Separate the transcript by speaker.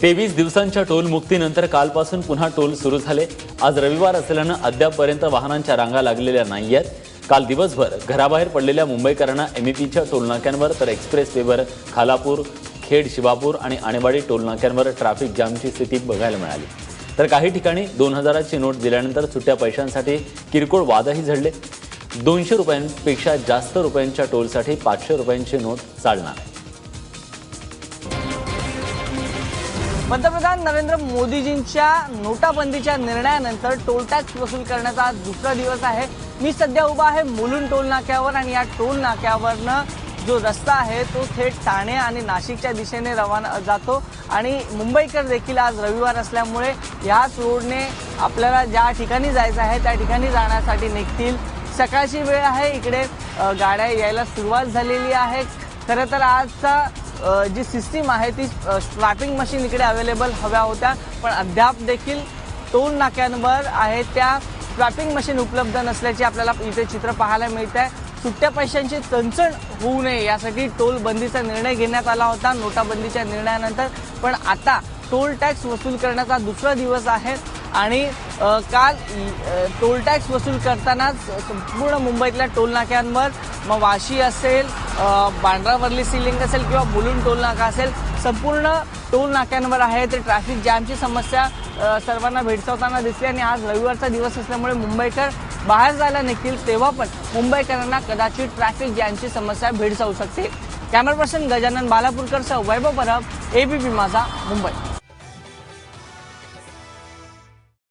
Speaker 1: 23 दिवसांच्या टोल मुक्तीनंतर कालपासून पुन्हा टोल सुरू झाले। आज रविवार असल्याने अद्यापपर्यंत वाहनांच्या रांगा लागलेल्या नाहीयेत। काल दिवसभर घराबाहेर पडलेल्या मुंबईकरांना एमईपीच्या टोलनाक्यांवर तर एक्सप्रेसवेवर खालापूर, खेड, शिवापूर आणि आणेवाडी टोलनाक्यांवर ट्रॅफिक जामची स्थिती बघायला मिळाली। तर काही ठिकाणी 2000ची नोट दिल्यानंतर सुट्ट्या पैशांसाठी किरकोळ वादही झडले। 200 रुपयांपेक्षा जास्त रुपयांच्या टोलसाठी 500 रुपयांची नोट चालणार।
Speaker 2: पंतप्रधान नरेंद्र मोदीजींच्या नोटाबंदीच्या निर्णयानंतर टोल टॅक्स वसूल करण्याचा आज दुसरा दिवस आहे। मी सध्या उभा आहे मुलुंड टोल नाक्यावर आणि या टोल नाक्यावरनं जो रस्ता आहे तो थेट ठाणे आणि नाशिकच्या दिशेने रवाना जातो आणि मुंबईकर देखील आज रविवार असल्यामुळे याच रोडने आपल्याला ज्या ठिकाणी जायचं आहे त्या ठिकाणी जाण्यासाठी निघतील। सकाळची वेळ आहे, इकडे गाड्या यायला सुरुवात झालेली आहे। खरं तर आजचा जी सिस्टीम आहे ती स्वॅपिंग मशीन इकडे अवेलेबल हव्या होत्या, पण अद्याप देखील टोल नाक्यांवर आहे त्या स्वॅपिंग मशीन उपलब्ध नसल्याचे आपल्याला इथे चित्र पाहायला मिळत आहे। सुट्ट्या पैशांची चणचण होऊ नये यासाठी टोल बंदीचा निर्णय घेण्यात आला होता नोटाबंदीच्या निर्णयानंतर, पण आता टोल टॅक्स वसूल करण्याचा दुसरा दिवस आहे आणि काल टोल टॅक्स वसूल करतानाच संपूर्ण मुंबईतल्या टोल नाक्यांवर मग वाशी असेल, बांद्रा-वर्ली सी लिंक असेल किंवा मुलुंड टोल नाका असेल, संपूर्ण टोल नाक्यांवर आहे ते ट्रॅफिक जॅमची समस्या सर्वांना भेडसावताना दिसली आणि आज रविवारचा दिवस असल्यामुळे मुंबईकर बाहेर जायला निघतील तेव्हा पण मुंबईकरांना कदाचित ट्रॅफिक जॅमची समस्या भेडसावू शकते। कॅमेरा पर्सन गजानन बालापूरकरसह वैभव परब, एबीपी माझा, मुंबई।